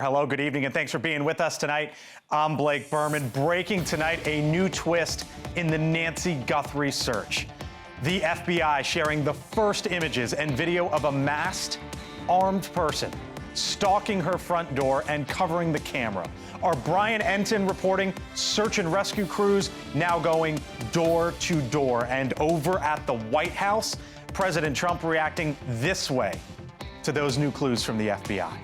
Hello, good evening, and thanks for being with us tonight. I'm Blake Burman. Breaking tonight, a new twist in the Nancy Guthrie search. The FBI sharing the first images and video of a masked, armed person stalking her front door and covering the camera. Our Brian Enton reporting search and rescue crews now going door to door. And over at the White House, President Trump reacting this way to those new clues from the FBI.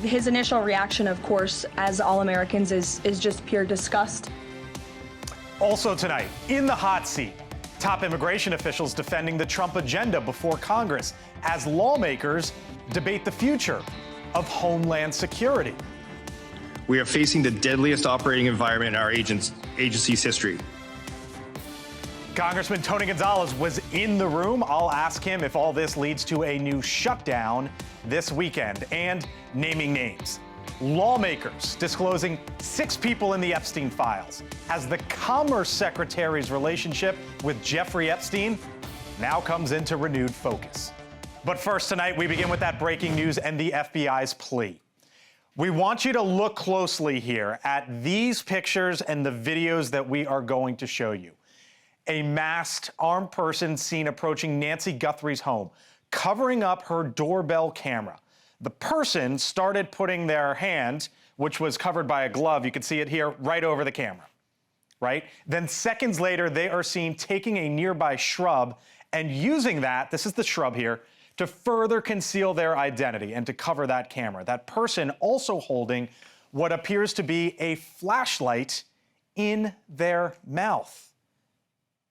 His initial reaction, of course, as all Americans, is just pure disgust. Also tonight, in the hot seat, top immigration officials defending the Trump agenda before Congress as lawmakers debate the future of Homeland Security. We are facing the deadliest operating environment in our agency's history. Congressman Tony Gonzalez was in the room. I'll ask him if all this leads to a new shutdown this weekend, and naming names. Lawmakers disclosing 6 people in the Epstein files as the Commerce Secretary's relationship with Jeffrey Epstein now comes into renewed focus. But first tonight, we begin with that breaking news and the FBI's plea. We want you to look closely here at these pictures and the videos that we are going to show you. A masked, armed person seen approaching Nancy Guthrie's home, covering up her doorbell camera. The person started putting their hand, which was covered by a glove, you can see it here, right over the camera, right? Then seconds later, they are seen taking a nearby shrub and using that, this is the shrub here, to further conceal their identity and to cover that camera. That person also holding what appears to be a flashlight in their mouth.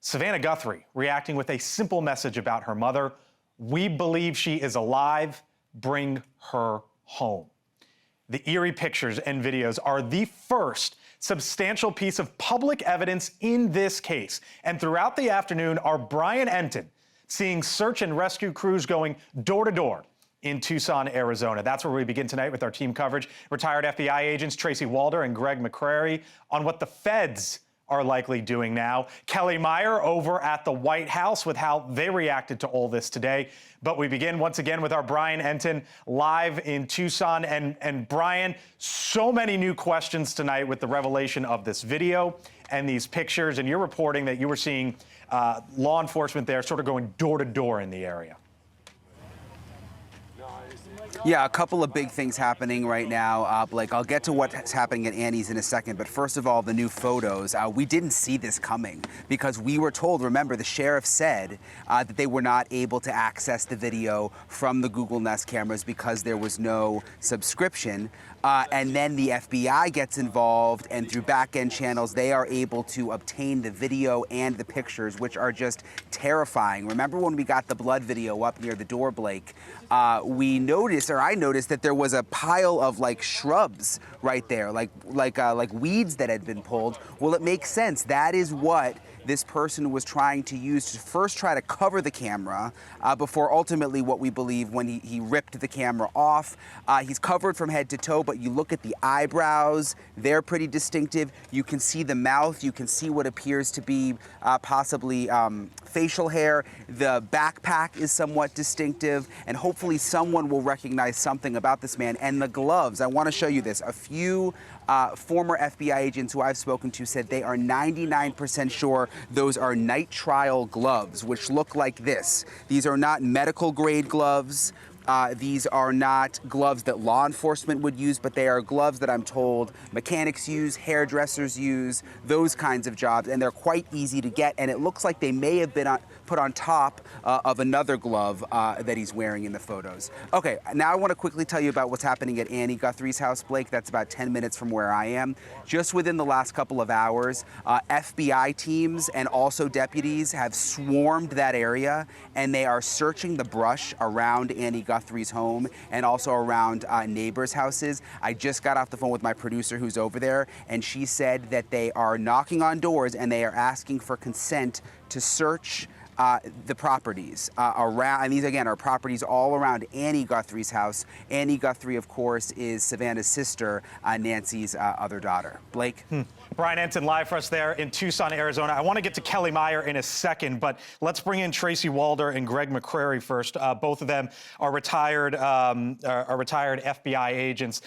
Savannah Guthrie reacting with a simple message about her mother. We believe she is alive. Bring her home. The eerie pictures and videos are the first substantial piece of public evidence in this case. And throughout the afternoon, our Brian Enton seeing search and rescue crews going door to door in Tucson, Arizona. That's where we begin tonight with our team coverage. Retired FBI agents Tracy Walder and Greg McCrary on what the feds are likely doing now. Kelly Meyer over at the White House with how they reacted to all this today. But we begin once again with our Brian Enton live in Tucson. And Brian, so many new questions tonight with the revelation of this video and these pictures. And you're reporting that you were seeing law enforcement there sort of going door to door in the area. Yeah, a couple of big things happening right now, Blake. I'll get to what's happening at Annie's in a second, but first of all, the new photos. We didn't see this coming because we were told, remember, the sheriff said that they were not able to access the video from the Google Nest cameras because there was no subscription. And then the FBI gets involved, and through back-end channels, they are able to obtain the video and the pictures, which are just terrifying. Remember when we got the blood video up near the door, Blake? We noticed, or I noticed, that there was a pile of like shrubs right there, like weeds that had been pulled. Well, it makes sense. That is what this person was trying to use to first try to cover the camera before ultimately what we believe when he ripped the camera off. He's covered from head to toe, but you look at the eyebrows, they're pretty distinctive. You can see the mouth, you can see what appears to be possibly facial hair. The backpack is somewhat distinctive, and hopefully someone will recognize something about this man. And the gloves, I want to show you this. A few former FBI agents who I've spoken to said they are 99% sure those are night trial gloves, which look like this. These are not medical grade gloves. These are not gloves that law enforcement would use, but they are gloves that I'm told mechanics use, hairdressers use, those kinds of jobs, and they're quite easy to get, and it looks like they may have been put on top of another glove that he's wearing in the photos. Okay, now I want to quickly tell you about what's happening at Annie Guthrie's house, Blake. That's about 10 minutes from where I am. Just within the last couple of hours, FBI teams and also deputies have swarmed that area, and they are searching the brush around Annie Guthrie's home and also around neighbors' houses. I just got off the phone with my producer who's over there, and she said that they are knocking on doors and they are asking for consent to search the properties around, and these again are properties all around Annie Guthrie's house. Annie Guthrie, of course, is Savannah's sister, Nancy's other daughter. Blake? Brian Ensign live for us there in Tucson, Arizona. I want to get to Kelly Meyer in a second, but let's bring in Tracy Walder and Greg McCrary first. Both of them are retired FBI agents.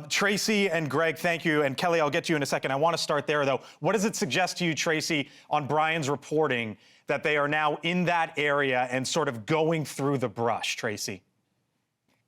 Tracy and Greg, thank you. And Kelly, I'll get to you in a second. I want to start there, though. What does it suggest to you, Tracy, on Brian's reporting that they are now in that area and sort of going through the brush, Tracy?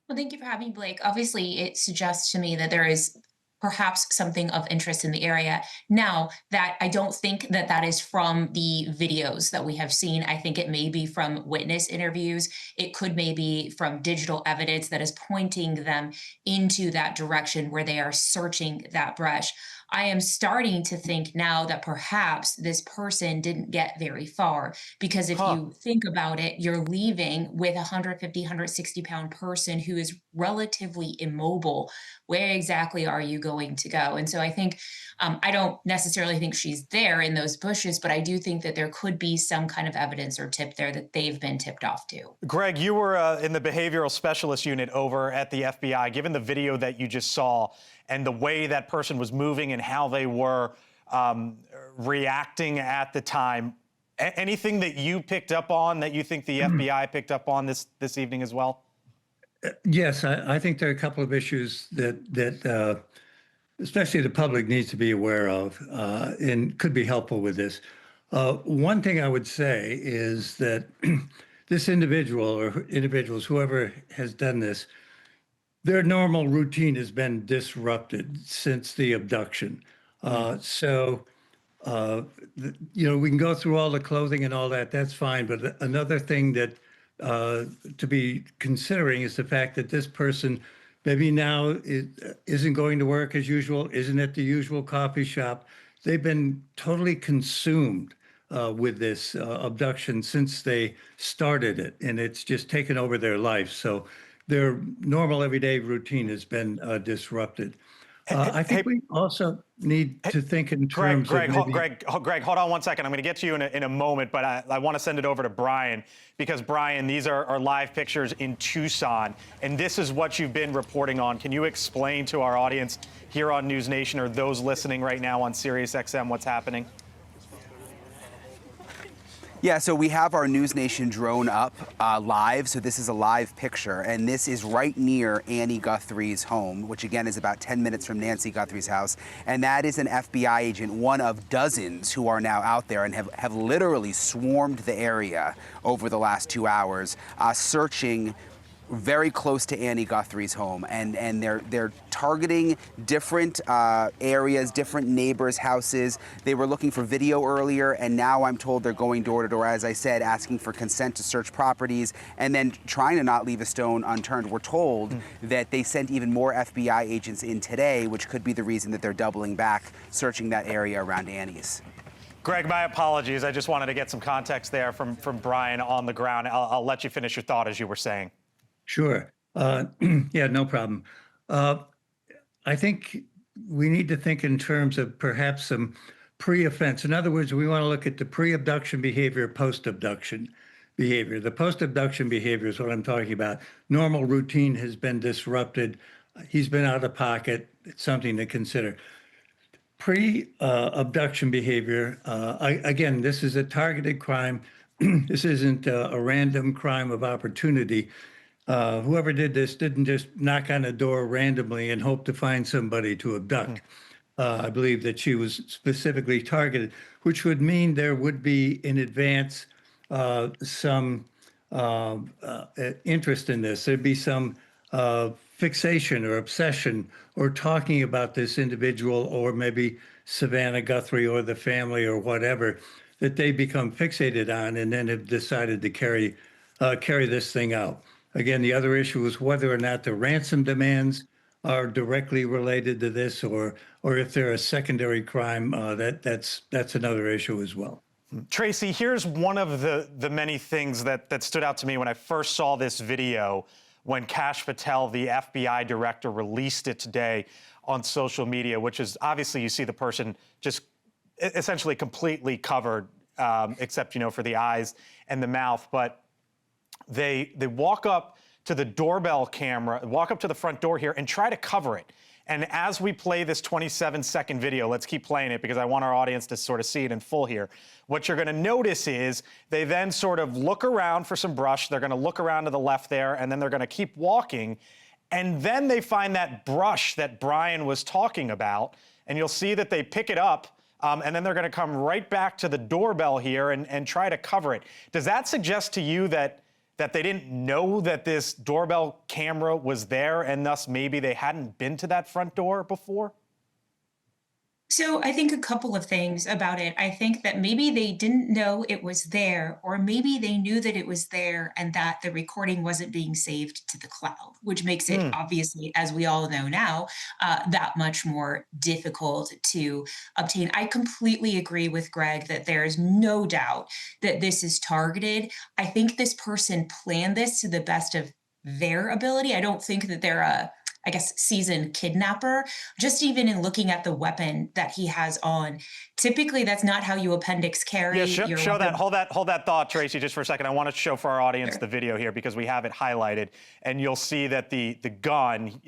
Well, thank you for having me, Blake. Obviously, it suggests to me that there is perhaps something of interest in the area. Now, that I don't think that that is from the videos that we have seen. I think it may be from witness interviews. It could maybe from digital evidence that is pointing them into that direction where they are searching that brush. I am starting to think now that perhaps this person didn't get very far, because if you think about it, you're leaving with a 150, 160-pound person who is relatively immobile. Where exactly are you going to go? And so I think, I don't necessarily think she's there in those bushes, but I do think that there could be some kind of evidence or tip there that they've been tipped off to. Greg, you were in the behavioral specialist unit over at the FBI. Given the video that you just saw and the way that person was moving and how they were reacting at the time, anything that you picked up on that you think the FBI picked up on this evening as well? Yes, I think there are a couple of issues that especially the public needs to be aware of and could be helpful with this. One thing I would say is that this individual or individuals, whoever has done this, their normal routine has been disrupted since the abduction. So, we can go through all the clothing and all that, that's fine. But another thing that to be considering is the fact that this person maybe now isn't going to work as usual, isn't at the usual coffee shop. They've been totally consumed with this abduction since they started it, and it's just taken over their life. So their normal everyday routine has been disrupted. I think we also need to think in terms Greg, of Greg, hold on one second. I'm going to get to you in a moment, but I want to send it over to Brian, because Brian, these are live pictures in Tucson, and this is what you've been reporting on. Can you explain to our audience here on News Nation or those listening right now on SiriusXM what's happening? Yeah, so we have our News Nation drone up live. So this is a live picture, and this is right near Annie Guthrie's home, which again is about 10 minutes from Nancy Guthrie's house. And that is an FBI agent, one of dozens who are now out there and have literally swarmed the area over the last 2 hours, searching very close to Annie Guthrie's home, and they're targeting different areas, different neighbors' houses. They were looking for video earlier, and now I'm told they're going door to door, as I said, asking for consent to search properties, and then trying to not leave a stone unturned. We're told that they sent even more FBI agents in today, which could be the reason that they're doubling back, searching that area around Annie's. Greg, my apologies. I just wanted to get some context there from Brian on the ground. I'll let you finish your thought as you were saying. Sure. Yeah, no problem. I think we need to think in terms of perhaps some pre-offense. In other words, we want to look at the pre-abduction behavior, post-abduction behavior. The post-abduction behavior is what I'm talking about. Normal routine has been disrupted. He's been out of pocket. It's something to consider. Pre-abduction behavior, again, this is a targeted crime. This isn't a random crime of opportunity. Whoever did this didn't just knock on a door randomly and hope to find somebody to abduct. I believe that she was specifically targeted, which would mean there would be in advance some interest in this. There'd be some fixation or obsession or talking about this individual, or maybe Savannah Guthrie or the family or whatever, that they become fixated on and then have decided to carry this thing out. Again, the other issue is whether or not the ransom demands are directly related to this, or if they're a secondary crime. That's another issue as well. Tracy, here's one of the many things that stood out to me when I first saw this video, when Kash Patel, the FBI director, released it today on social media, which is obviously you see the person just essentially completely covered except, for the eyes and the mouth. But they walk up to the doorbell camera, walk up to the front door here and try to cover it. And as we play this 27-second video, let's keep playing it because I want our audience to sort of see it in full here. What you're going to notice is they then sort of look around for some brush. They're going to look around to the left there, and then they're going to keep walking. And then they find that brush that Brian was talking about, and you'll see that they pick it up, and then they're going to come right back to the doorbell here and try to cover it. Does that suggest to you that they didn't know that this doorbell camera was there and thus maybe they hadn't been to that front door before? So I think a couple of things about it. I think that maybe they didn't know it was there, or maybe they knew that it was there and that the recording wasn't being saved to the cloud, which makes it obviously, as we all know now, that much more difficult to obtain. I completely agree with Greg that there is no doubt that this is targeted. I think this person planned this to the best of their ability. I don't think that they're seasoned kidnapper. Just even in looking at the weapon that he has on, typically that's not how you appendix carry. Yeah, show that. Hold that thought, Tracy, just for a second. I want to show for our audience the video here because we have it highlighted, and you'll see that the gun.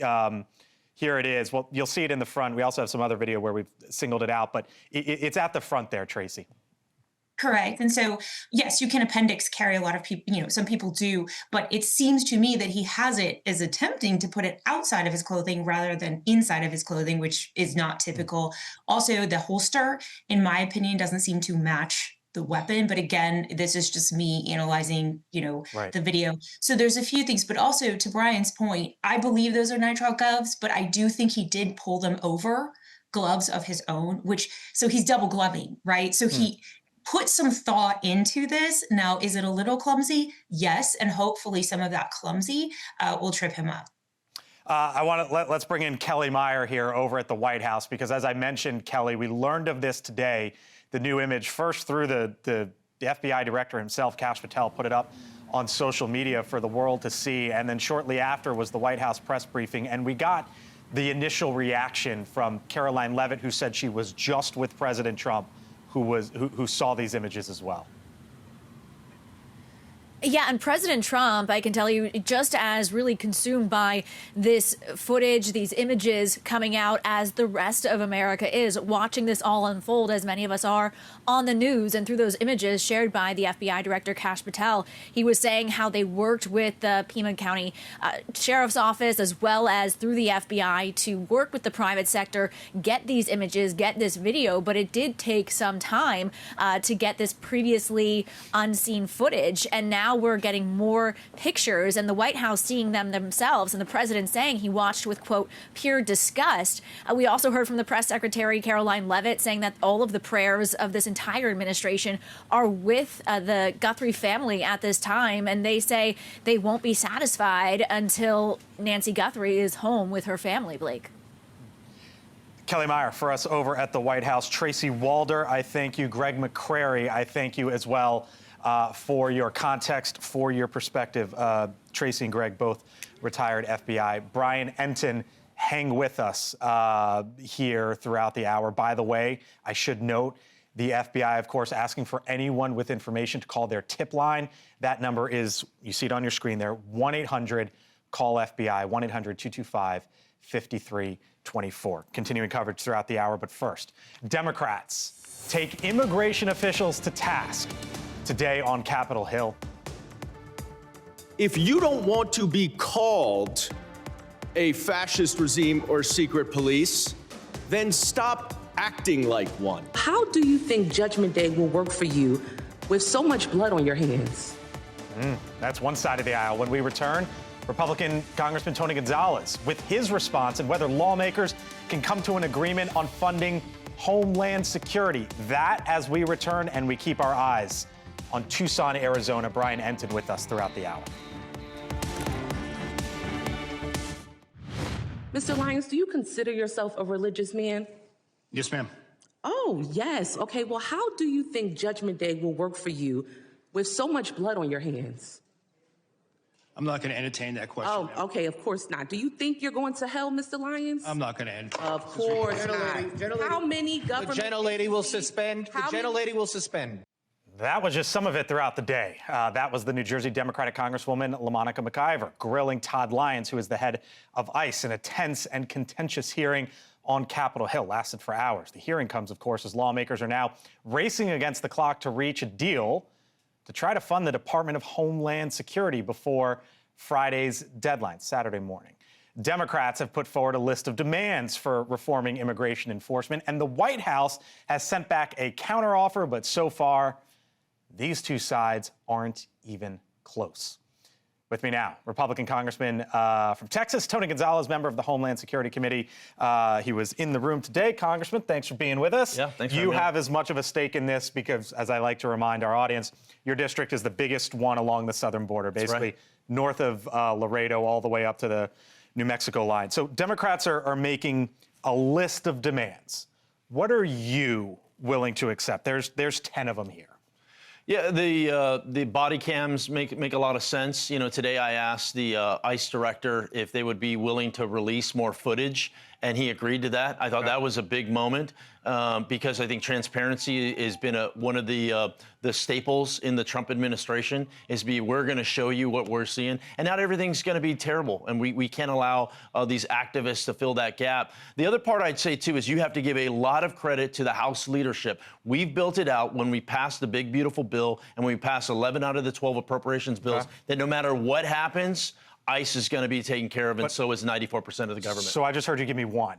Here it is. Well, you'll see it in the front. We also have some other video where we've singled it out, but it's at the front there, Tracy. Correct. And so, yes, you can appendix carry. A lot of people, some people do, but it seems to me that he has it as attempting to put it outside of his clothing rather than inside of his clothing, which is not typical. Also, the holster, in my opinion, doesn't seem to match the weapon. But again, this is just me analyzing, the video. So there's a few things, but also to Brian's point, I believe those are nitrile gloves, but I do think he did pull them over gloves of his own, so he's double gloving, right? So he put some thought into this. Now, is it a little clumsy? Yes, and hopefully some of that clumsy will trip him up. Let's bring in Kelly Meyer here over at the White House, because as I mentioned, Kelly, we learned of this today, the new image, first through the FBI director himself, Kash Patel, put it up on social media for the world to see, and then shortly after was the White House press briefing, and we got the initial reaction from Caroline Leavitt, who said she was just with President Trump, who saw these images as well. Yeah, and President Trump, I can tell you, just as really consumed by this footage, these images coming out as the rest of America is, watching this all unfold, as many of us are on the news. And through those images shared by the FBI director, Kash Patel, he was saying how they worked with the Pima County Sheriff's Office as well as through the FBI to work with the private sector, get these images, get this video. But it did take some time to get this previously unseen footage. And now we're getting more pictures, and the White House seeing them themselves, and the president saying he watched with, quote, pure disgust. We also heard from the press secretary, Caroline Leavitt, saying that all of the prayers of this entire administration are with the Guthrie family at this time, and they say they won't be satisfied until Nancy Guthrie is home with her family, Blake. Kelly Meyer for us over at the White House. Tracy Walder, I thank you. Greg McCrary, I thank you as well. For your context, for your perspective. Tracy and Greg, both retired FBI. Brian Entin, hang with us here throughout the hour. By the way, I should note the FBI, of course, asking for anyone with information to call their tip line. That number is, you see it on your screen there, 1-800-CALL-FBI, 1-800-225-5324. Continuing coverage throughout the hour, but first, Democrats take immigration officials to task today on Capitol Hill. If you don't want to be called a fascist regime or secret police, then stop acting like one. How do you think Judgment Day will work for you with so much blood on your hands? That's one side of the aisle. When we return, Republican Congressman Tony Gonzalez with his response and whether lawmakers can come to an agreement on funding Homeland Security. That as we return, and we keep our eyes on Tucson, Arizona. Brian Entin with us throughout the hour. Mr. Lyons, do you consider yourself a religious man? Yes, ma'am. Oh, yes. Okay, well, how do you think Judgment Day will work for you with so much blood on your hands? I'm not going to entertain that question. Oh, now. okay, of course not. Do you think you're going to hell, Mr. Lyons? I'm not going to entertain. Of course not. How many government... The gentlelady will suspend. The gentlelady will suspend. That was just some of it throughout the day. That was the New Jersey Democratic Congresswoman LaMonica McIver grilling Todd Lyons, who is the head of ICE, in a tense and contentious hearing on Capitol Hill. Lasted for hours. The hearing comes, of course, as lawmakers are now racing against the clock to reach a deal to try to fund the Department of Homeland Security before Friday's deadline, Saturday morning. Democrats have put forward a list of demands for reforming immigration enforcement, and the White House has sent back a counteroffer, but so far, these two sides aren't even close. With me now, Republican Congressman from Texas, Tony Gonzalez, member of the Homeland Security Committee. He was in the room today. Congressman, thanks for being with us. Yeah, thanks for You having me. have as much of a stake in this because, as I like to remind our audience, your district is the biggest one along the southern border, basically north of Laredo all the way up to the New Mexico line. So Democrats are making a list of demands. What are you willing to accept? There's 10 of them here. Yeah, the body cams make a lot of sense. You know, today I asked the ICE director if they would be willing to release more footage, and he agreed to that. I thought that was a big moment because I think transparency has been one of the staples in the Trump administration. We're going to show you what we're seeing, and not everything's going to be terrible, and we can't allow these activists to fill that gap. The other part I'd say too is you have to give a lot of credit to the House leadership. We've built it out when we passed the big beautiful bill, and when we passed 11 out of the 12 appropriations bills, that no matter what happens, ICE is going to be taken care of, and so is 94% of the government. So I just heard you give me one,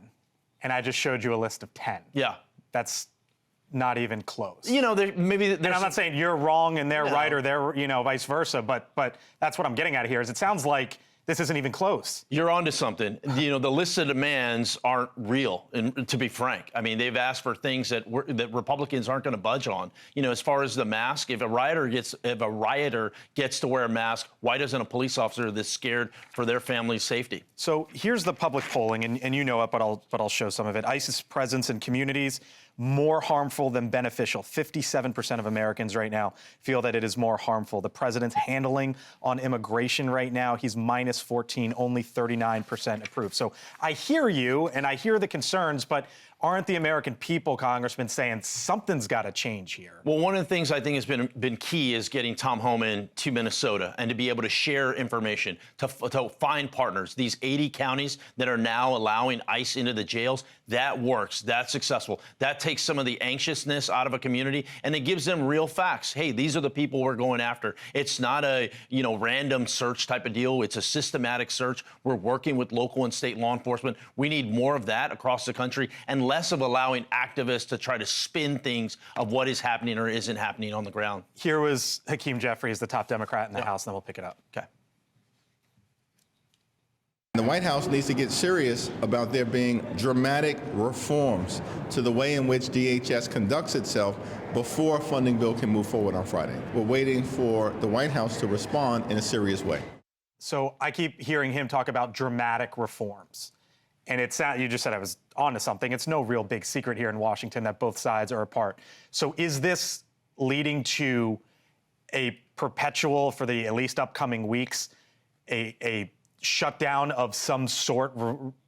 and I just showed you a list of 10. Yeah. That's not even close. You know, maybe there's... And I'm not saying you're wrong and they're right, or they're, vice versa, but that's what I'm getting at here is it sounds like this isn't even close. You're onto something. You know, the list of demands aren't real, and to be frank. I mean, they've asked for things that Republicans aren't going to budge on. You know, as far as the mask, if a rioter gets to wear a mask, why doesn't a police officer that's scared for their family's safety? So here's the public polling, and you know it, but I'll show some of it. ICE's presence in communities more harmful than beneficial. 57% of Americans right now feel that it is more harmful. The president's handling on immigration right now, he's minus 14, only 39% approve. So I hear you and I hear the concerns, but aren't the American people, Congressman, saying something's got to change here? Well, one of the things I think has been key is getting Tom Homan to Minnesota and to be able to share information, to find partners. These 80 counties that are now allowing ICE into the jails, that works. That's successful. That takes some of the anxiousness out of a community, and it gives them real facts. Hey, these are the people we're going after. It's not a random search type of deal. It's a systematic search. We're working with local and state law enforcement. We need more of that across the country, and less of allowing activists to try to spin things of what is happening or isn't happening on the ground. Here was Hakeem Jeffries, the top Democrat in the House, and then we'll pick it up. Okay. The White House needs to get serious about there being dramatic reforms to the way in which DHS conducts itself before a funding bill can move forward on Friday. We're waiting for the White House to respond in a serious way. So I keep hearing him talk about dramatic reforms. And you just said I was onto something. It's no real big secret here in Washington that both sides are apart. So is this leading to a perpetual, for the at least upcoming weeks, a shutdown of some sort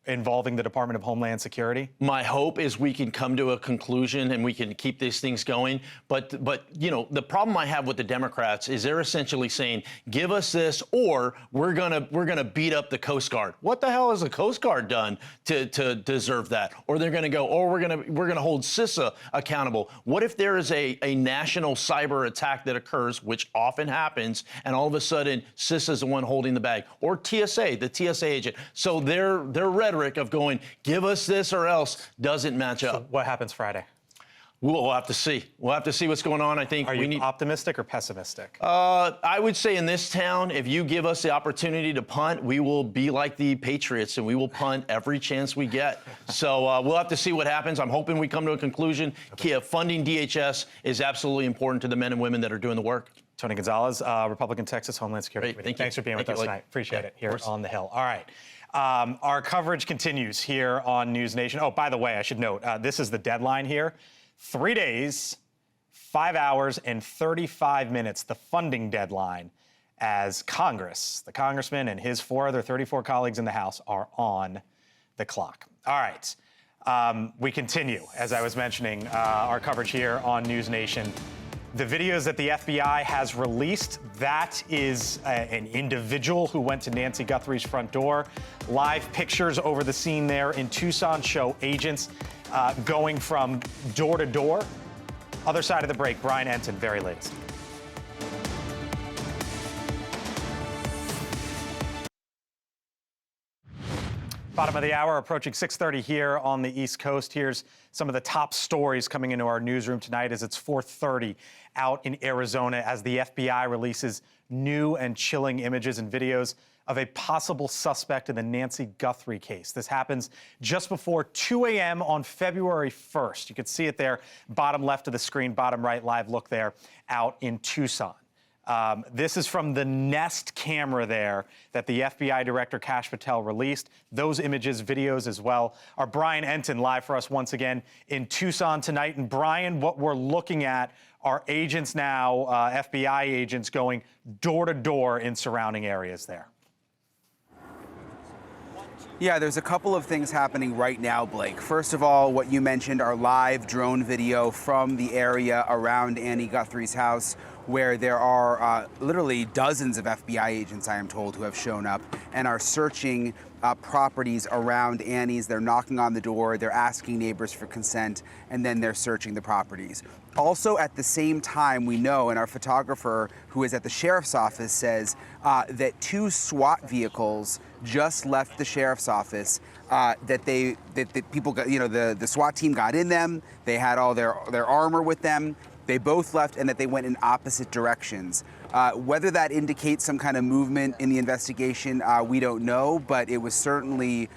involving the Department of Homeland Security? My hope is we can come to a conclusion and we can keep these things going. But the problem I have with the Democrats is they're essentially saying, give us this, or we're gonna beat up the Coast Guard. What the hell has the Coast Guard done to deserve that? Or they're gonna go, or we're gonna hold CISA accountable. What if there is a national cyber attack that occurs, which often happens, and all of a sudden CISA is the one holding the bag, or TSA, the TSA agent? So their rhetoric of going, give us this or else, doesn't match up. So what happens Friday? We'll have to see. We'll have to see what's going on. I think Are you optimistic or pessimistic? I would say in this town, if you give us the opportunity to punt, we will be like the Patriots, and we will punt every chance we get. So we'll have to see what happens. I'm hoping we come to a conclusion. Funding DHS is absolutely important to the men and women that are doing the work. Tony Gonzalez, Republican Texas Homeland Security Committee. Thanks for being with us tonight. Appreciate it here on the Hill. All right. Our coverage continues here on News Nation. Oh, by the way, I should note, this is the deadline here. 3 days, 5 hours, and 35 minutes, the funding deadline, as Congress, the congressman and his 34 colleagues in the House are on the clock. All right. We continue, as I was mentioning, our coverage here on News Nation. The videos that the FBI has released, that is an individual who went to Nancy Guthrie's front door. Live pictures over the scene there in Tucson show agents going from door to door. Other side of the break, Brian Enton, very latest. Bottom of the hour, approaching 6:30 here on the East Coast. Here's some of the top stories coming into our newsroom tonight as it's 4:30 out in Arizona as the FBI releases new and chilling images and videos of a possible suspect in the Nancy Guthrie case. This happens just before 2 a.m. on February 1st. You can see it there, bottom left of the screen, bottom right, live look there out in Tucson. This is from the Nest camera there that the FBI Director Kash Patel released. Those images, videos as well, are Brian Enton live for us once again in Tucson tonight. And Brian, what we're looking at are agents now, FBI agents going door to door in surrounding areas there. Yeah, there's a couple of things happening right now, Blake. First of all, what you mentioned, our live drone video from the area around Annie Guthrie's house, where there are literally dozens of FBI agents, I am told, who have shown up and are searching properties around Annie's. They're knocking on the door, they're asking neighbors for consent, and then they're searching the properties. Also, at the same time, we know, and our photographer who is at the sheriff's office says that 2 SWAT vehicles just left the sheriff's office. That people got, the SWAT team got in them. They had all their armor with them. They both left, and that they went in opposite directions. Whether that indicates some kind of movement in the investigation, we don't know, but it was certainly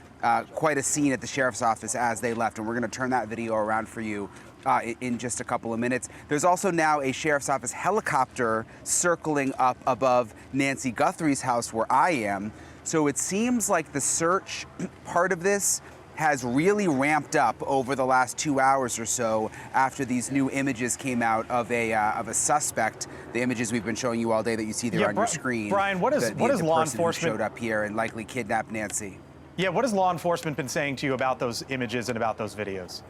quite a scene at the sheriff's office as they left, and we're going to turn that video around for you in just a couple of minutes. There's also now a sheriff's office helicopter circling up above Nancy Guthrie's house where I am. So it seems like the search part of this has really ramped up over the last 2 hours or so after these new images came out of a suspect. The images we've been showing you all day that you see there on your screen. Brian, what is law enforcement showed up here and likely kidnapped Nancy? Yeah, what has law enforcement been saying to you about those images and about those videos?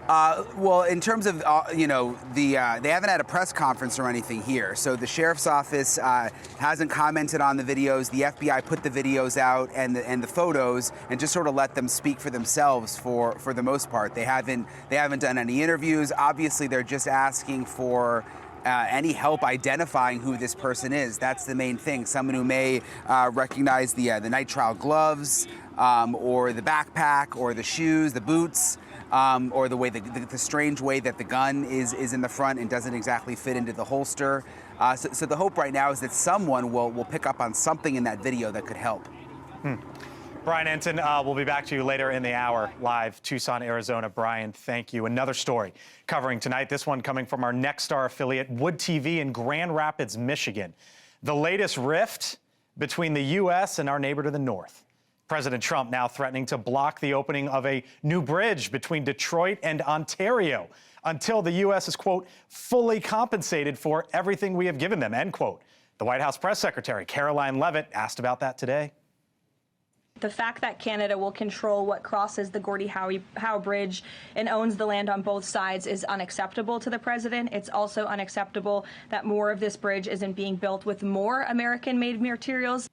Well, in terms of, they haven't had a press conference or anything here. So the sheriff's office hasn't commented on the videos. The FBI put the videos out and the photos and just sort of let them speak for themselves for the most part. They haven't done any interviews. Obviously, they're just asking for any help identifying who this person is. That's the main thing. Someone who may recognize the nitrile gloves or the backpack or the shoes, the boots. Or the strange way that the gun is in the front and doesn't exactly fit into the holster. So the hope right now is that someone will pick up on something in that video that could help. Brian Enton, we'll be back to you later in the hour, live Tucson, Arizona. Brian, thank you. Another story covering tonight, this one coming from our Nexstar affiliate, Wood TV in Grand Rapids, Michigan. The latest rift between the U.S. and our neighbor to the north. President Trump now threatening to block the opening of a new bridge between Detroit and Ontario until the U.S. is, quote, fully compensated for everything we have given them, end quote. The White House press secretary, Caroline Leavitt, asked about that today. The fact that Canada will control what crosses the Gordie Howe Bridge and owns the land on both sides is unacceptable to the president. It's also unacceptable that more of this bridge isn't being built with more American-made materials.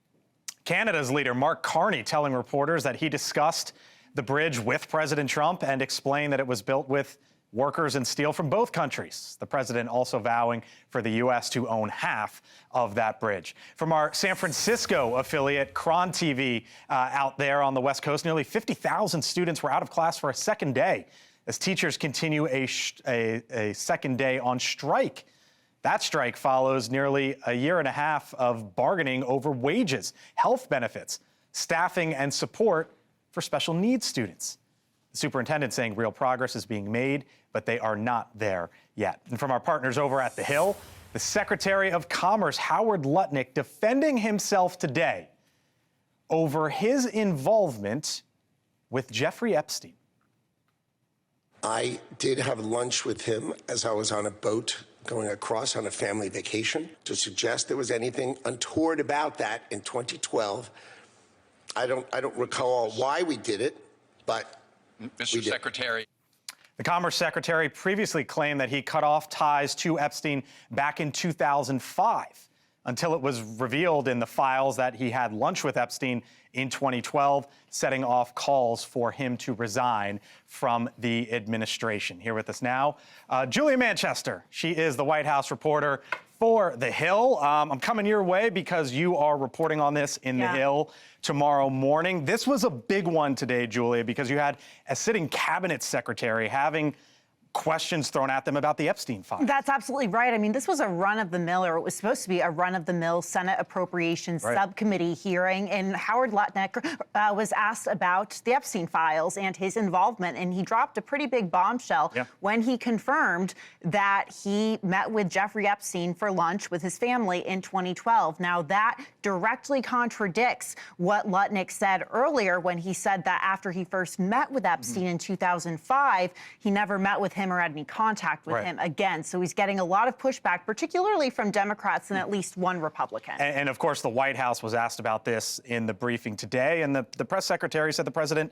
Canada's leader, Mark Carney, telling reporters that he discussed the bridge with President Trump and explained that it was built with workers and steel from both countries. The president also vowing for the U.S. to own half of that bridge. From our San Francisco affiliate, Cron TV, out there on the West Coast, nearly 50,000 students were out of class for a second day as teachers continue a second day on strike. That strike follows nearly a year and a half of bargaining over wages, health benefits, staffing, and support for special needs students. The superintendent saying real progress is being made, but they are not there yet. And from our partners over at The Hill, the Secretary of Commerce, Howard Lutnick, defending himself today over his involvement with Jeffrey Epstein. I did have lunch with him as I was on a boat going across on a family vacation. To suggest there was anything untoward about that in 2012, I don't recall why we did it, but Mr. Secretary. The Commerce Secretary previously claimed that he cut off ties to Epstein back in 2005 until it was revealed in the files that he had lunch with Epstein in 2012, setting off calls for him to resign from the administration. Here with us now, Julia Manchester. She is the White House reporter for The Hill. I'm coming your way because you are reporting on this in The Hill tomorrow morning. This was a big one today, Julia, because you had a sitting cabinet secretary having questions thrown at them about the Epstein files. That's absolutely right. I mean, this was a run-of-the-mill, or it was supposed to be a run-of-the-mill Senate Appropriations Subcommittee hearing, and Howard Lutnick was asked about the Epstein files and his involvement, and he dropped a pretty big bombshell when he confirmed that he met with Jeffrey Epstein for lunch with his family in 2012. Now, that directly contradicts what Lutnick said earlier when he said that after he first met with Epstein in 2005, he never met with him or had any contact with him again. So he's getting a lot of pushback, particularly from Democrats and at least one Republican. And of course, the White House was asked about this in the briefing today, and the press secretary said the president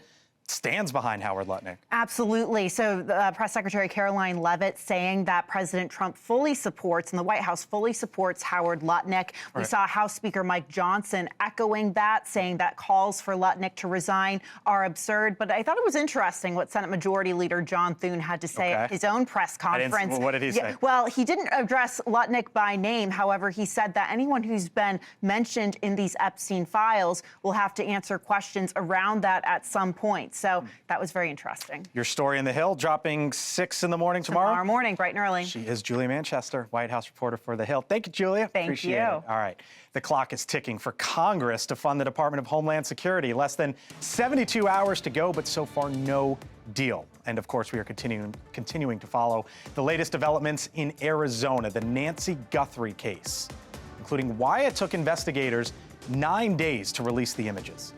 stands behind Howard Lutnick. Absolutely. So the Press Secretary Caroline Leavitt saying that President Trump fully supports and the White House fully supports Howard Lutnick. We saw House Speaker Mike Johnson echoing that, saying that calls for Lutnick to resign are absurd. But I thought it was interesting what Senate Majority Leader John Thune had to say at his own press conference. What did he say? Well, he didn't address Lutnick by name. However, he said that anyone who's been mentioned in these Epstein files will have to answer questions around that at some point. So that was very interesting. Your story in The Hill dropping 6 in the morning tomorrow? Tomorrow morning, bright and early. She is Julia Manchester, White House reporter for The Hill. Thank you, Julia. Thank you. All right. The clock is ticking for Congress to fund the Department of Homeland Security. Less than 72 hours to go, but so far no deal. And of course, we are continuing to follow the latest developments in Arizona, the Nancy Guthrie case, including why it took investigators 9 days to release the images.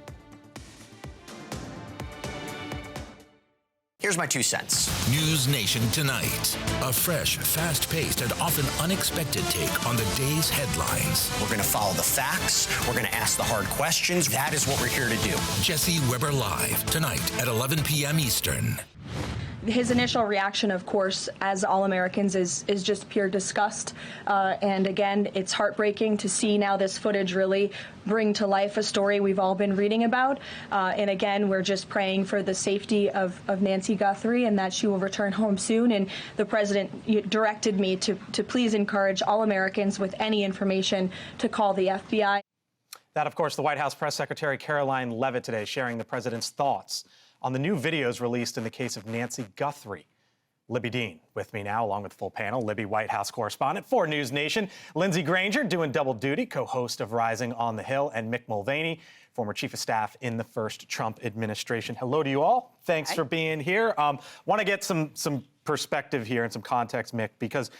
Here's my 2 cents. News Nation tonight. A fresh, fast-paced, and often unexpected take on the day's headlines. We're going to follow the facts. We're going to ask the hard questions. That is what we're here to do. Jesse Weber Live, tonight at 11 p.m. Eastern. His initial reaction, of course, as all Americans, is just pure disgust. And again, it's heartbreaking to see now this footage really bring to life a story we've all been reading about. And again, we're just praying for the safety of Nancy Guthrie and that she will return home soon. And the president directed me to please encourage all Americans with any information to call the FBI. That, of course, the White House Press Secretary Caroline Leavitt today sharing the president's thoughts on the new videos released in the case of Nancy Guthrie. Libby Dean with me now, along with the full panel. Libby, White House correspondent for News Nation. Lindsey Granger doing double duty, co-host of Rising on the Hill, and Mick Mulvaney, former chief of staff in the first Trump administration. Hello to you all. Thanks for being here. Want to get some perspective here and some context, Mick, because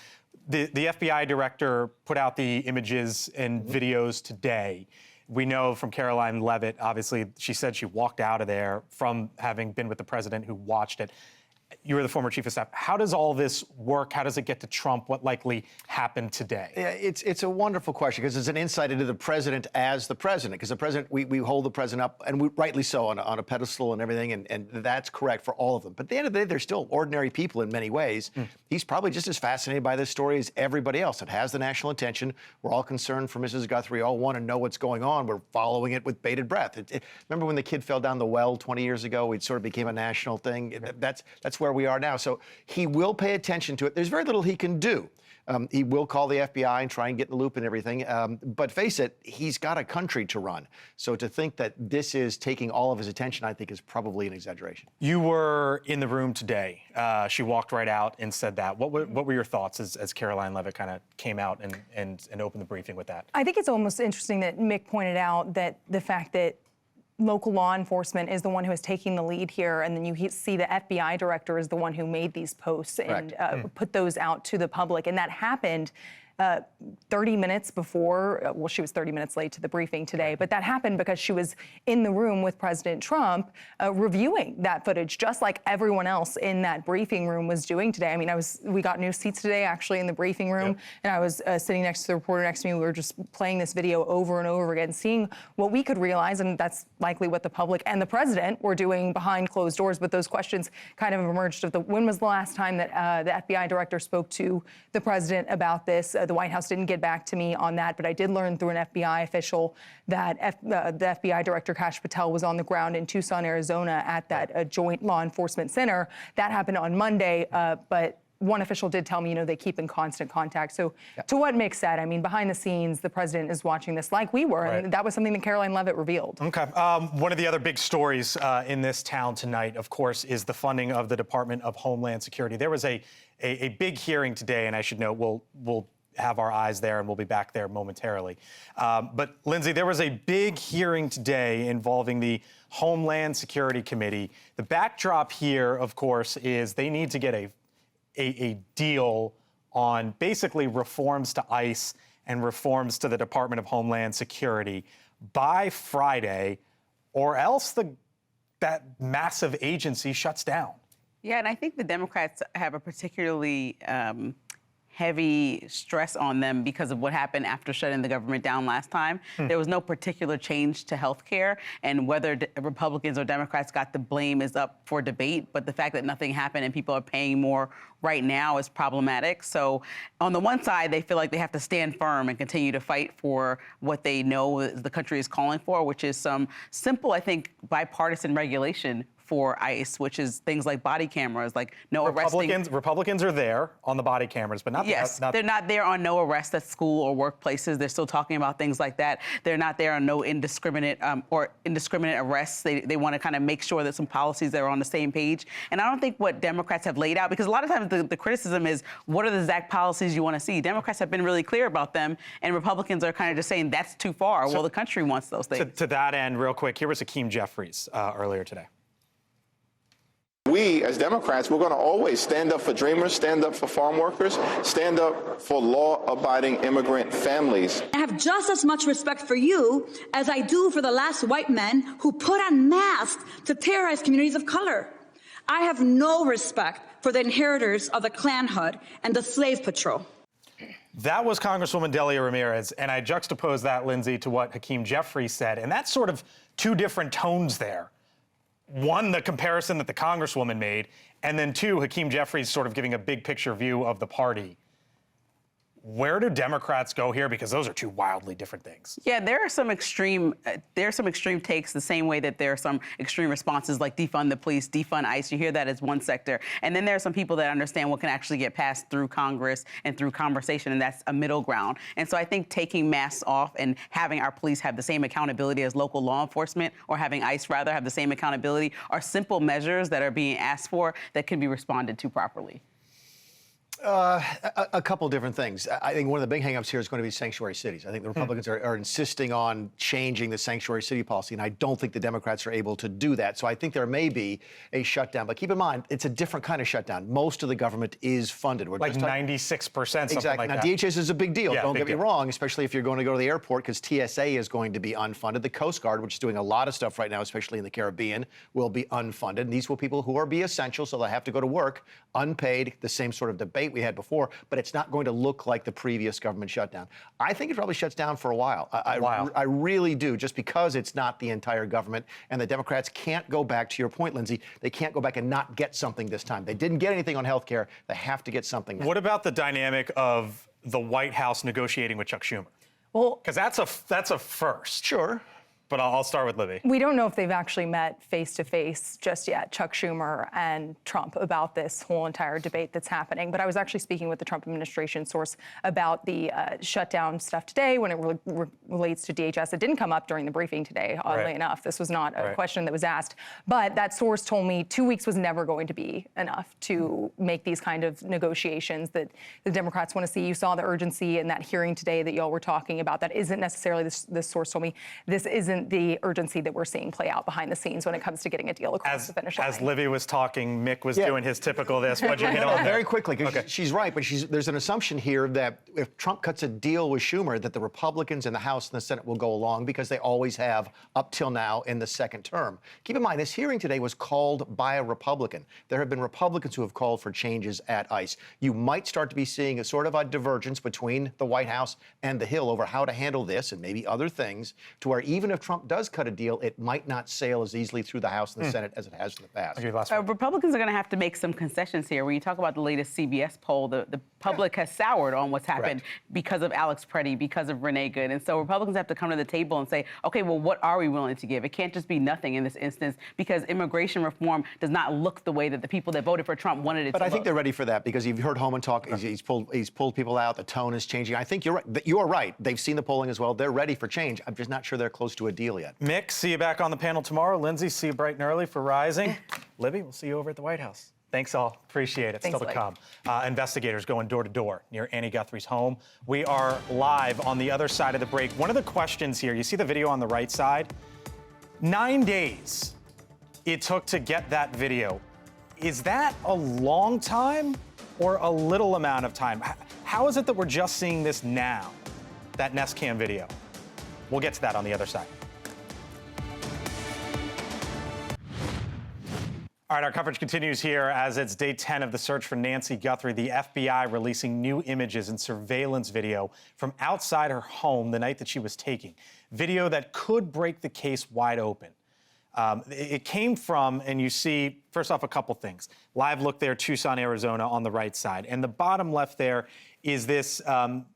the FBI director put out the images and videos today. We know from Caroline Leavitt, obviously, she said she walked out of there from having been with the president who watched it. You were the former chief of staff. How does all this work? How does it get to Trump? What likely happened today? Yeah, it's a wonderful question because it's an insight into the president as the president. Because the president, we hold the president up, and rightly so, on a pedestal and everything, and that's correct for all of them. But at the end of the day, they're still ordinary people in many ways. He's probably just as fascinated by this story as everybody else. It has the national attention. We're all concerned for Mrs. Guthrie. All want to know what's going on. We're following it with bated breath. Remember when the kid fell down the well 20 years ago? It sort of became a national thing. That's where we are now. So he will pay attention to it. There's very little he can do. He will call the FBI and try and get in the loop and everything. But face it, he's got a country to run. So to think that this is taking all of his attention, I think, is probably an exaggeration. You were in the room today. She walked right out and said that. What were your thoughts as Caroline Leavitt kind of came out and opened the briefing with that? I think it's almost interesting that Mick pointed out that the fact that local law enforcement is the one who is taking the lead here, and then you see the FBI director is the one who made these posts and put those out to the public. And that happened 30 minutes before, well, she was 30 minutes late to the briefing today, but that happened because she was in the room with President Trump reviewing that footage, just like everyone else in that briefing room was doing today. I mean, we got new seats today, actually, in the briefing room, and I was sitting next to the reporter next to me. We were just playing this video over and over again, seeing what we could realize, and that's likely what the public and the president were doing behind closed doors. But those questions kind of emerged of when was the last time that the FBI director spoke to the president about this? The White House didn't get back to me on that, but I did learn through an FBI official that the FBI director, Kash Patel, was on the ground in Tucson, Arizona at that joint law enforcement center. That happened on Monday, but one official did tell me, they keep in constant contact. So to what Mick said, I mean, behind the scenes, the president is watching this like we were, and that was something that Caroline Leavitt revealed. Okay. One of the other big stories in this town tonight, of course, is the funding of the Department of Homeland Security. There was a big hearing today, and I should note we'll have our eyes there, and we'll be back there momentarily. But Lindsay, there was a big hearing today involving the Homeland Security Committee. The backdrop here, of course, is they need to get a deal on basically reforms to ICE and reforms to the Department of Homeland Security by Friday, or else that massive agency shuts down. Yeah, and I think the Democrats have a particularly heavy stress on them because of what happened after shutting the government down last time. There was no particular change to health care, and whether Republicans or Democrats got the blame is up for debate, but the fact that nothing happened and people are paying more right now is problematic. So on the one side, they feel like they have to stand firm and continue to fight for what they know the country is calling for, which is some simple, I think, bipartisan regulation for ICE, which is things like body cameras, like no arresting. Republicans are there on the body cameras, but not. Yes, they're not there on no arrest at school or workplaces. They're still talking about things like that. They're not there on no indiscriminate arrests. They want to kind of make sure that some policies that are on the same page. And I don't think what Democrats have laid out, because a lot of times the criticism is, what are the exact policies you want to see? Democrats have been really clear about them, and Republicans are kind of just saying that's too far. Well, the country wants those things. To that end, real quick, here was Hakeem Jeffries earlier today. We, as Democrats, we're going to always stand up for dreamers, stand up for farm workers, stand up for law-abiding immigrant families. I have just as much respect for you as I do for the last white men who put on masks to terrorize communities of color. I have no respect for the inheritors of the Klan Hood and the Slave Patrol. That was Congresswoman Delia Ramirez, and I juxtapose that, Lindsay, to what Hakeem Jeffries said, and that's sort of two different tones there. One, the comparison that the Congresswoman made, and then two, Hakeem Jeffries sort of giving a big picture view of the party. Where do Democrats go here? Because those are two wildly different things. Yeah, there are some extreme takes, the same way that there are some extreme responses like defund the police, defund ICE. You hear that as one sector. And then there are some people that understand what can actually get passed through Congress and through conversation, and that's a middle ground. And so I think taking masks off and having our police have the same accountability as local law enforcement, or having ICE rather have the same accountability, are simple measures that are being asked for that can be responded to properly. A couple different things. I think one of the big hangups here is going to be sanctuary cities. I think the Republicans are insisting on changing the sanctuary city policy, and I don't think the Democrats are able to do that. So I think there may be a shutdown. But keep in mind, it's a different kind of shutdown. Most of the government is funded. We're like 96%, something exactly. like now, that. DHS is a big deal. Yeah, Don't big get me deal. wrong, especially if you're going to go to the airport, because TSA is going to be unfunded. The Coast Guard, which is doing a lot of stuff right now, especially in the Caribbean, will be unfunded. And these will people who are be essential, so they have to go to work, unpaid, the same sort of debate we had before. But it's not going to look like the previous government shutdown. I think it probably shuts down for a while. I really do, just because it's not the entire government, and the Democrats can't go back, to your point, Lindsay, they can't go back and not get something this time. They didn't get anything on health care. They have to get something now. What about the dynamic of the White House negotiating with Chuck Schumer? Well, because that's a first. Sure. But I'll start with Libby. We don't know if they've actually met face-to-face just yet, Chuck Schumer and Trump, about this whole entire debate that's happening. But I was actually speaking with the Trump administration source about the shutdown stuff today when it relates to DHS. It didn't come up during the briefing today, oddly enough. This was not a question that was asked. But that source told me 2 weeks was never going to be enough to make these kind of negotiations that the Democrats want to see. You saw the urgency in that hearing today that y'all were talking about. That isn't necessarily, this source told me, this isn't than the urgency that we're seeing play out behind the scenes when it comes to getting a deal across the finish line. As Livy was talking, Mick was doing his typical this. What'd you hit on there? Very quickly, because she's right, but there's an assumption here that if Trump cuts a deal with Schumer, that the Republicans in the House and the Senate will go along, because they always have up till now in the second term. Keep in mind, this hearing today was called by a Republican. There have been Republicans who have called for changes at ICE. You might start to be seeing a sort of a divergence between the White House and the Hill over how to handle this and maybe other things, to where even if Trump does cut a deal, it might not sail as easily through the House and the Senate as it has in the past. Republicans are going to have to make some concessions here. When you talk about the latest CBS poll, the public has soured on what's happened because of Alex Preddy, because of Renee Good. And so Republicans have to come to the table and say, okay, well, what are we willing to give? It can't just be nothing in this instance, because immigration reform does not look the way that the people that voted for Trump wanted it to look. But I think they're ready for that, because you've heard Homan talk. He's pulled people out. The tone is changing. I think you're right. You are right. They've seen the polling as well. They're ready for change. I'm just not sure they're close to a deal yet. Mick, see you back on the panel tomorrow. Lindsay, see you bright and early for Rising. Libby, we'll see you over at the White House. Thanks all. Appreciate it. Thanks, Still to Blake. come. Investigators going door to door near Annie Guthrie's home. We are live on the other side of the break. One of the questions here, you see the video on the right side? 9 days it took to get that video. Is that a long time or a little amount of time? How is it that we're just seeing this now, that Nest Cam video? We'll get to that on the other side. All right, our coverage continues here as it's day 10 of the search for Nancy Guthrie. The FBI releasing new images and surveillance video from outside her home the night that she was taken. Video that could break the case wide open. It came from, and you see, first off, a couple things. Live look there, Tucson, Arizona on the right side. And the bottom left there is this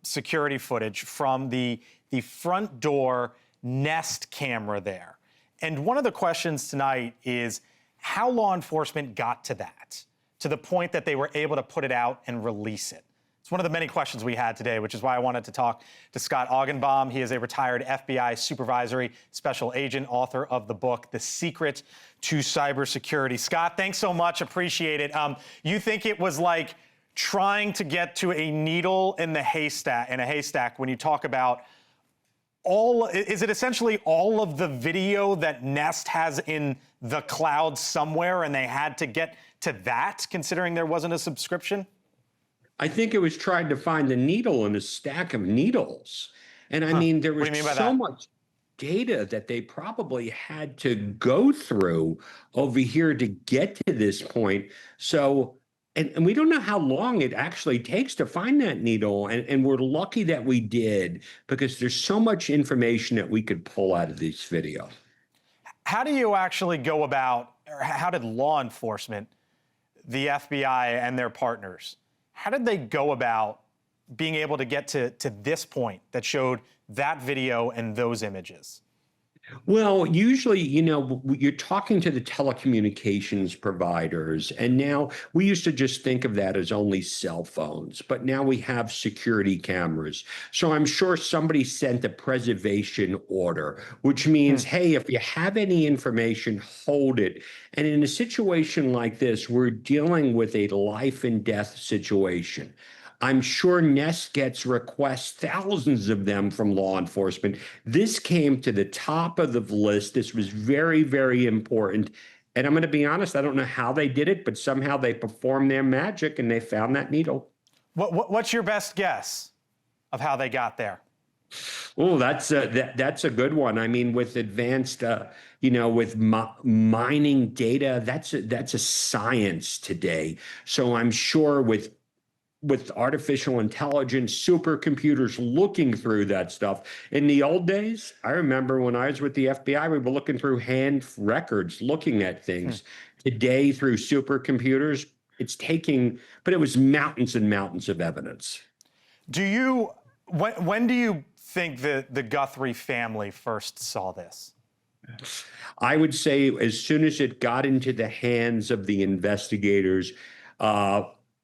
security footage from the front door Nest camera there. And one of the questions tonight is how law enforcement got to that, to the point that they were able to put it out and release it. It's one of the many questions we had today, which is why I wanted to talk to Scott Augenbaum. He is a retired FBI supervisory special agent, author of the book, The Secret to Cybersecurity. Scott, thanks so much. Appreciate it. You think it was like trying to get to a needle in a haystack when you talk about is it essentially all of the video that Nest has in the cloud somewhere, and they had to get to that, considering there wasn't a subscription? I think it was trying to find the needle in a stack of needles. And I mean, there was so much data that they probably had to go through over here to get to this point. So, and we don't know how long it actually takes to find that needle. And we're lucky that we did, because there's so much information that we could pull out of these videos. How do you actually go about, or how did law enforcement, the FBI and their partners, how did they go about being able to get to this point that showed that video and those images? Well, usually, you know, you're talking to the telecommunications providers, and now we used to just think of that as only cell phones, but now we have security cameras. So I'm sure somebody sent a preservation order, which means, hey, if you have any information, hold it. And in a situation like this, we're dealing with a life and death situation. I'm sure Nest gets requests, thousands of them from law enforcement. This came to the top of the list. This was very, very important. And I'm going to be honest, I don't know how they did it, but somehow they performed their magic and they found that needle. What's your best guess of how they got there? Oh, that's a good one. I mean, with advanced, with mining data, that's a science today. So I'm sure with artificial intelligence, supercomputers looking through that stuff. In the old days, I remember when I was with the FBI, we were looking through hand records, looking at things. Today, through supercomputers, but it was mountains and mountains of evidence. When do you think the Guthrie family first saw this? I would say as soon as it got into the hands of the investigators,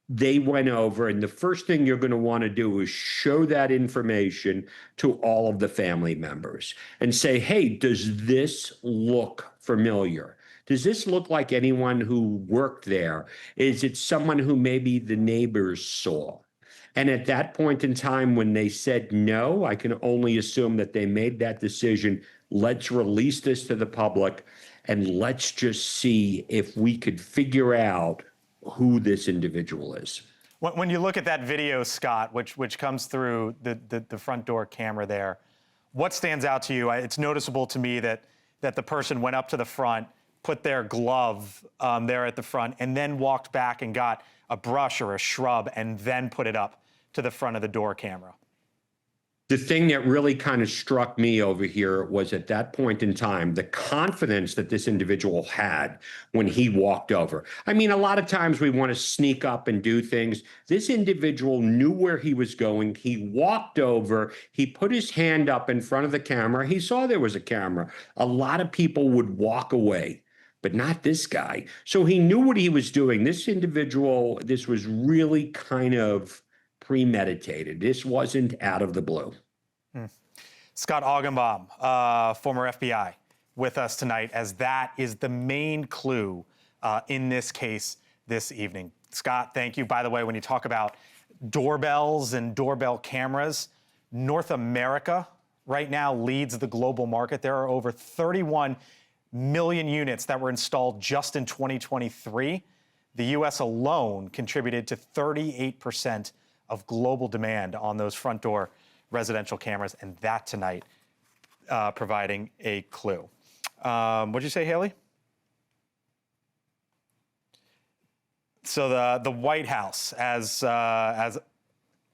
they went over, and the first thing you're going to want to do is show that information to all of the family members and say, hey, does this look familiar? Does this look like anyone who worked there? Is it someone who maybe the neighbors saw? And at that point in time, when they said no, I can only assume that they made that decision. Let's release this to the public and let's just see if we could figure out who this individual is. When you look at that video, Scott, which comes through the front door camera there, what stands out to you? It's noticeable to me that the person went up to the front, put their glove there at the front, and then walked back and got a brush or a shrub and then put it up to the front of the door camera. The thing that really kind of struck me over here was at that point in time, the confidence that this individual had when he walked over. I mean, a lot of times we want to sneak up and do things. This individual knew where he was going. He walked over, he put his hand up in front of the camera. He saw there was a camera. A lot of people would walk away, but not this guy. So he knew what he was doing. This individual, this was really kind of premeditated. This wasn't out of the blue. Scott Augenbaum, former FBI, with us tonight, as that is the main clue in this case this evening. Scott, thank you. By the way, when you talk about doorbells and doorbell cameras, North America right now leads the global market. There are over 31 million units that were installed just in 2023. The U.S. alone contributed to 38% of global demand on those front door residential cameras, and that tonight providing a clue. What'd you say, Haley? So the White House, as I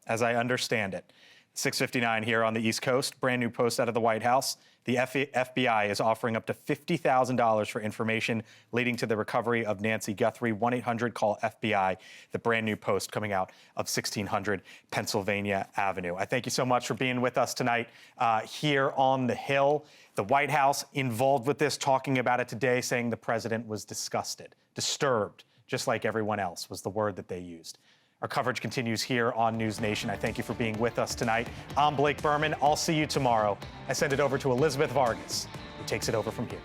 understand it, 6:59 here on the East Coast, brand new post out of the White House. The FBI is offering up to $50,000 for information leading to the recovery of Nancy Guthrie. 1-800-CALL-FBI, the brand new post coming out of 1600 Pennsylvania Avenue. I thank you so much for being with us tonight here on the Hill. The White House involved with this, talking about it today, saying the president was disgusted, disturbed, just like everyone else was the word that they used. Our coverage continues here on News Nation. I thank you for being with us tonight. I'm Blake Burman. I'll see you tomorrow. I send it over to Elizabeth Vargas, who takes it over from here.